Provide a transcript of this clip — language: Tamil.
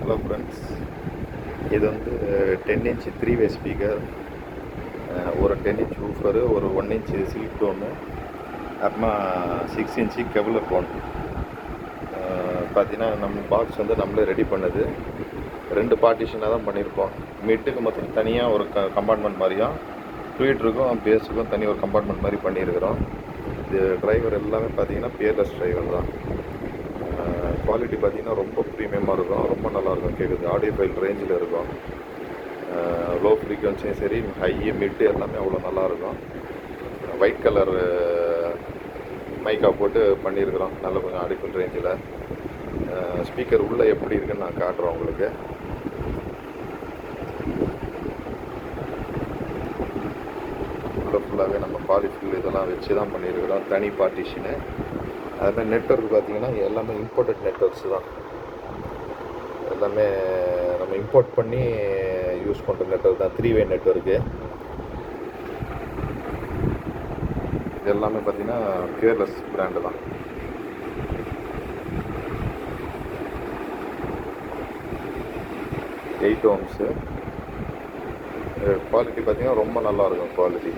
ஹலோ ஃப்ரெண்ட்ஸ், இது வந்து 10 இன்ச் 3-வே ஸ்பீக்கர், ஒரு 10 இன்ச் ஊஃபரு, ஒரு 1 இன்ச் சில்க் டோனு, அப்புறமா 6 இன்ச்சு கெவலர் டோன். பார்த்தீங்கன்னா நம்ம பாக்ஸ் வந்து நம்மளே ரெடி பண்ணது. 2 பார்ட்டிஷனாக தான் பண்ணியிருக்கோம். மிட்டுக்கு மொத்தம் தனியாக ஒரு கம்பார்ட்மெண்ட் மாதிரியும், ட்வீட்டருக்கும் பேஸுக்கும் தனி ஒரு கம்பார்ட்மெண்ட் மாதிரி பண்ணியிருக்கிறோம். இது டிரைவர் எல்லாமே பார்த்தீங்கன்னா பியர்லெஸ் டிரைவர் தான். குவாலிட்டி பார்த்திங்கன்னா ரொம்ப ப்ரீமியமாக இருக்கும், ரொம்ப நல்லாயிருக்கும் கேட்குது. ஆடியோ ஃபைல் ரேஞ்சில் இருக்கும். லோ ஃப்ரீக்வன்சியும் சரி, ஹை மிட்டு எல்லாமே அவ்வளோ நல்லாயிருக்கும். ஒயிட் கலர் மைக்கா போட்டு பண்ணியிருக்கிறோம், நல்ல கொஞ்சம் ஆடியோ ஃபைல் ரேஞ்சில். ஸ்பீக்கர் உள்ளே எப்படி இருக்குன்னு நான் காட்டுறேன் உங்களுக்கு. உள்ளே ஃபுல்லாகவே நம்ம பாலிஃபில் இதெல்லாம் வச்சு தான் பண்ணியிருக்கிறோம், தனி பார்ட்டிஷனு. அதுமாதிரி நெட்வொர்க் பார்த்திங்கன்னா எல்லாமே இம்போர்ட்டட் நெட்வொர்க்ஸ் தான். எல்லாமே நம்ம இம்போர்ட் பண்ணி யூஸ் பண்ணுற நெட்வொர்க் தான், 3-வே நெட்வொர்க்கு. இது எல்லாமே பார்த்திங்கன்னா பியர்லெஸ் பிராண்டு தான். Eight ohms. குவாலிட்டி பார்த்திங்கன்னா ரொம்ப நல்லாயிருக்கும் குவாலிட்டி.